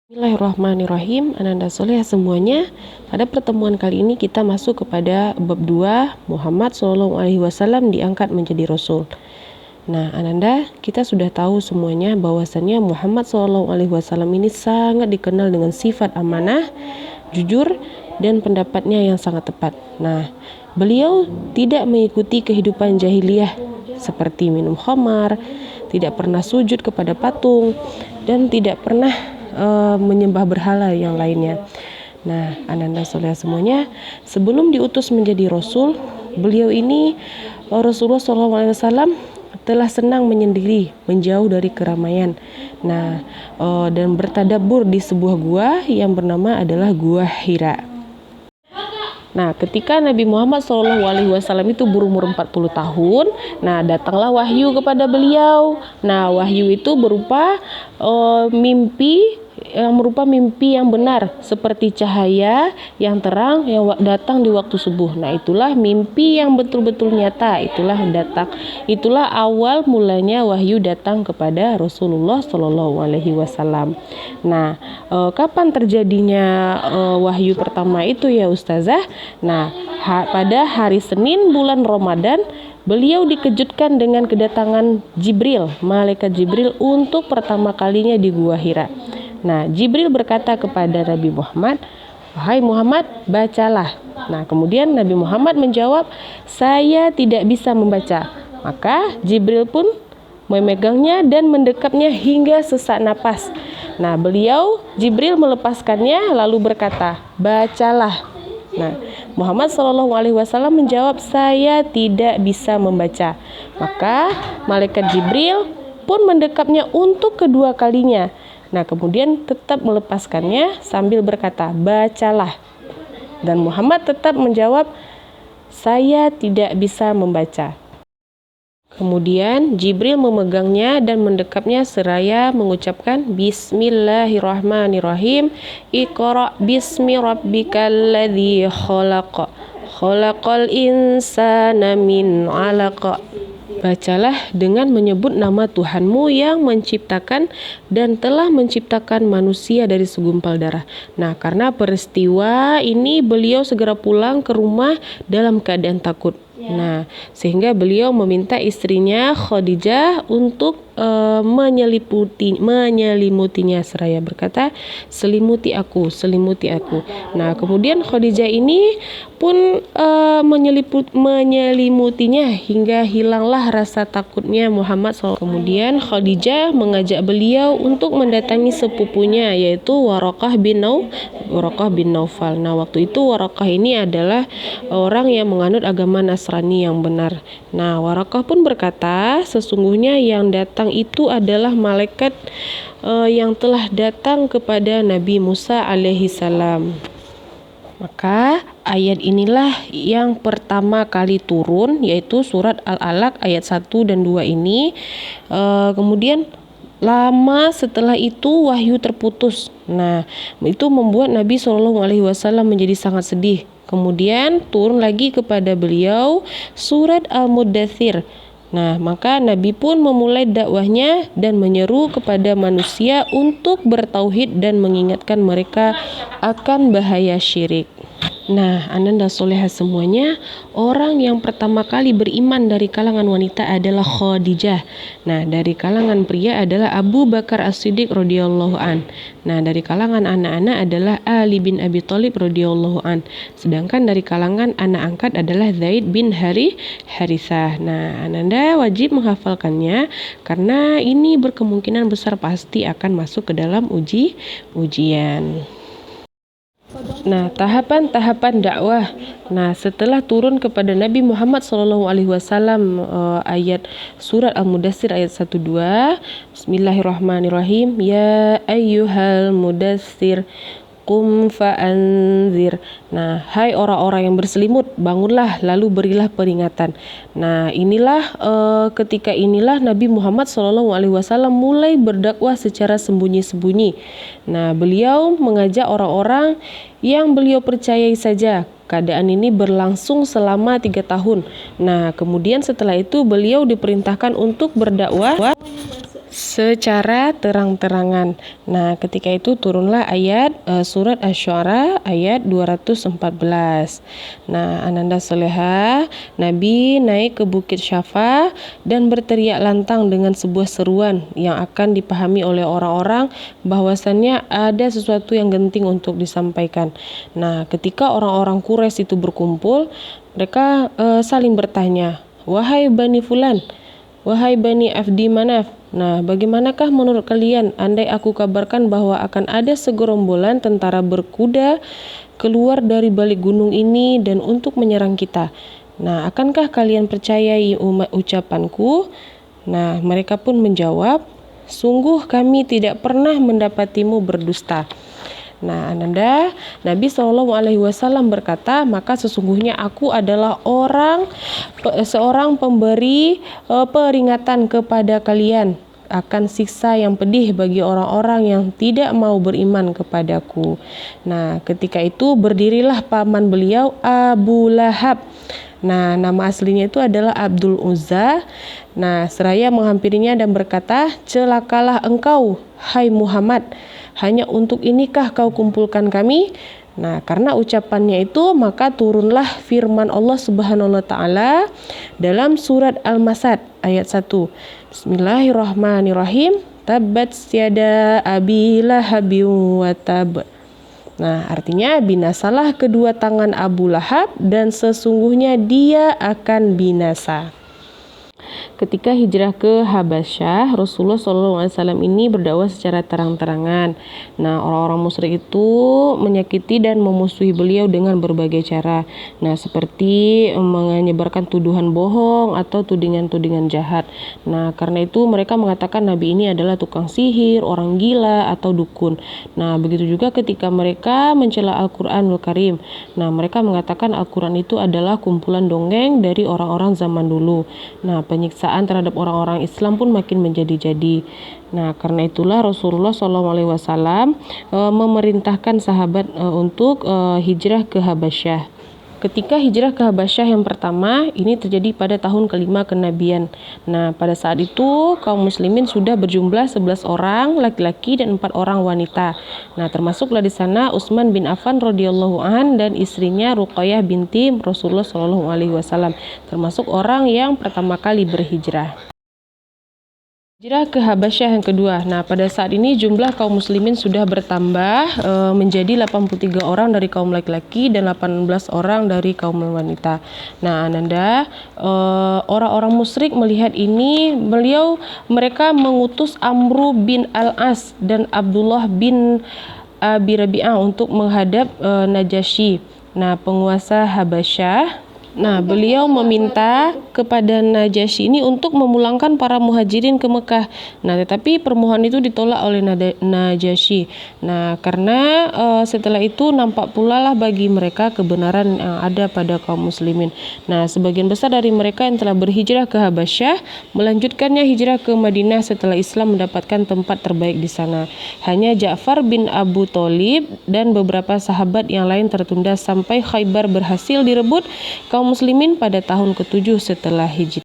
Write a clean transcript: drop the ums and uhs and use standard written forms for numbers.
Bismillahirrahmanirrahim. Ananda soleh semuanya. Pada pertemuan kali ini kita masuk kepada bab 2, Muhammad SAW diangkat menjadi Rasul. Nah, Ananda, kita sudah tahu semuanya bahwasannya Muhammad SAW ini sangat dikenal dengan sifat amanah, jujur, dan pendapatnya yang sangat tepat. Nah, beliau tidak mengikuti kehidupan jahiliyah seperti minum khamar, tidak pernah sujud kepada patung, dan tidak pernah menyembah berhala yang lainnya. Nah, Ananda soleh semuanya, sebelum diutus menjadi Rasul, beliau ini Rasulullah SAW telah senang menyendiri, menjauh dari keramaian. Nah, dan bertadabbur di sebuah gua yang bernama adalah Gua Hira. Nah, ketika Nabi Muhammad SAW itu berumur 40 tahun, nah datanglah wahyu kepada beliau. Nah, wahyu itu berupa mimpi yang benar, seperti cahaya yang terang yang datang di waktu subuh. Nah, itulah mimpi yang betul-betul nyata. Itulah awal mulanya wahyu datang kepada Rasulullah SAW. Nah, kapan terjadinya wahyu pertama itu ya Ustazah? Nah, pada hari Senin bulan Ramadan, beliau dikejutkan dengan kedatangan Jibril, malaikat Jibril untuk pertama kalinya di Gua Hira. Nah, Jibril berkata kepada Nabi Muhammad, "Wahai Muhammad, bacalah." Nah, kemudian Nabi Muhammad menjawab, "Saya tidak bisa membaca." Maka Jibril pun memegangnya dan mendekapnya hingga sesak napas. Nah, Jibril melepaskannya lalu berkata, "Bacalah." Nah, Muhammad SAW menjawab, "Saya tidak bisa membaca." Maka malaikat Jibril pun mendekapnya untuk kedua kalinya. Nah, kemudian tetap melepaskannya sambil berkata, "Bacalah." Dan Muhammad tetap menjawab, "Saya tidak bisa membaca." Kemudian Jibril memegangnya dan mendekapnya seraya mengucapkan, "Bismillahirrahmanirrahim. Iqra' bismi rabbikal ladzi khalaq. Khalaqal insana min 'alaq." Bacalah dengan menyebut nama Tuhanmu yang menciptakan dan telah menciptakan manusia dari segumpal darah. Nah, karena peristiwa ini beliau segera pulang ke rumah dalam keadaan takut. Nah, sehingga beliau meminta istrinya Khadijah untuk menyelimutinya seraya berkata, selimuti aku." Nah, kemudian Khadijah ini pun menyelimutinya hingga hilanglah rasa takutnya Muhammad SAW. Kemudian Khadijah mengajak beliau untuk mendatangi sepupunya, yaitu Waraqah bin Naufal. Nah, waktu itu Waraqah ini adalah orang yang menganut agama Nasrani yang benar. Nah, Waraqah pun berkata, sesungguhnya yang datang itu adalah malaikat yang telah datang kepada Nabi Musa alaihissalam. Maka ayat inilah yang pertama kali turun, yaitu surat Al-Alaq ayat 1 dan 2 ini. Kemudian lama setelah itu wahyu terputus. Nah, itu membuat Nabi SAW menjadi sangat sedih. Kemudian turun lagi kepada beliau surat Al-Muddathir. Nah, maka Nabi pun memulai dakwahnya dan menyeru kepada manusia untuk bertauhid dan mengingatkan mereka akan bahaya syirik. Nah, Ananda solehah semuanya, orang yang pertama kali beriman dari kalangan wanita adalah Khadijah. Nah, dari kalangan pria adalah Abu Bakar As-Siddiq radhiyallahu an. Nah, dari kalangan anak-anak adalah Ali bin Abi Thalib radhiyallahu an. Sedangkan dari kalangan anak angkat adalah Zaid bin Harithah. Nah, Ananda wajib menghafalkannya karena ini berkemungkinan besar pasti akan masuk ke dalam ujian. Nah, tahapan-tahapan dakwah. Nah, setelah turun kepada Nabi Muhammad SAW ayat surat Al-Mudaththir ayat 1-2, Bismillahirrahmanirrahim. Ya ayyuhal mudaththir qum fa'anzir. Nah, hai orang-orang yang berselimut, bangunlah lalu berilah peringatan. Nah, ketika inilah Nabi Muhammad SAW mulai berdakwah secara sembunyi-sembunyi. Nah, beliau mengajak orang-orang yang beliau percayai saja. Keadaan ini berlangsung selama 3 tahun. Nah, kemudian setelah itu beliau diperintahkan untuk berdakwah secara terang-terangan. Nah, ketika itu turunlah ayat surat Asy-Syu'ara ayat 214. Nah, Ananda Soleha, Nabi naik ke Bukit Syafa dan berteriak lantang dengan sebuah seruan yang akan dipahami oleh orang-orang bahwasannya ada sesuatu yang genting untuk disampaikan. Nah, ketika orang-orang Quraisy itu berkumpul, mereka saling bertanya, "Wahai Bani Fulan, wahai Bani Abdi Manaf, nah bagaimanakah menurut kalian andai aku kabarkan bahwa akan ada segerombolan tentara berkuda keluar dari balik gunung ini dan untuk menyerang kita? Nah, akankah kalian percayai ucapanku?" Nah, mereka pun menjawab, "Sungguh kami tidak pernah mendapatimu berdusta." Nah, Ananda, Nabi SAW berkata, "Maka sesungguhnya aku adalah seorang pemberi peringatan kepada kalian akan siksa yang pedih bagi orang-orang yang tidak mau beriman kepadaku." Nah, ketika itu berdirilah paman beliau, Abu Lahab. Nah, nama aslinya itu adalah Abdul Uzza. Nah, seraya menghampirinya dan berkata, "Celakalah engkau, hai Muhammad, hanya untuk inikah kau kumpulkan kami?" Nah, karena ucapannya itu maka turunlah firman Allah Subhanahu wa taala dalam surat Al-Masad ayat 1. Bismillahirrahmanirrahim. Tabbat yada abi lahabin wa tab. Nah, artinya binasalah kedua tangan Abu Lahab dan sesungguhnya dia akan binasa. Ketika hijrah ke Habasyah, Rasulullah SAW ini berdakwah secara terang-terangan. Nah, orang-orang musyrik itu menyakiti dan memusuhi beliau dengan berbagai cara. Nah, seperti menyebarkan tuduhan bohong atau tudingan-tudingan jahat. Nah, karena itu mereka mengatakan Nabi ini adalah tukang sihir, orang gila, atau dukun. Nah, begitu juga ketika mereka mencela Al-Quranul Karim. Nah, mereka mengatakan Al-Quran itu adalah kumpulan dongeng dari orang-orang zaman dulu. Nah, penyiksaan terhadap orang-orang Islam pun makin menjadi-jadi. Nah, karena itulah Rasulullah SAW memerintahkan sahabat untuk hijrah ke Habasyah. Ketika hijrah ke Habasyah yang pertama, ini terjadi pada tahun kelima kenabian. Nah, pada saat itu kaum muslimin sudah berjumlah 11 orang laki-laki dan 4 orang wanita. Nah, termasuklah di sana Utsman bin Affan radhiyallahu an dan istrinya Ruqayyah binti Rasulullah SAW, termasuk orang yang pertama kali berhijrah. Hijrah ke Habasyah yang kedua. Nah, pada saat ini jumlah kaum muslimin sudah bertambah menjadi 83 orang dari kaum laki-laki dan 18 orang dari kaum wanita. Nah, Ananda, orang-orang musyrik melihat ini, mereka mengutus Amru bin Al-As dan Abdullah bin Abi Rabi'ah untuk menghadap Najasyi, nah penguasa Habasyah. Nah, beliau meminta kepada Najasyi ini untuk memulangkan para muhajirin ke Mekah. Nah, tetapi permohonan itu ditolak oleh Najasyi. Nah, karena setelah itu nampak pula lah bagi mereka kebenaran yang ada pada kaum muslimin. Nah, sebagian besar dari mereka yang telah berhijrah ke Habasyah melanjutkannya hijrah ke Madinah setelah Islam mendapatkan tempat terbaik di sana. Hanya Ja'far bin Abu Thalib dan beberapa sahabat yang lain tertunda sampai Khaybar berhasil direbut kaum muslimin pada tahun ke-7 setelah hijrah.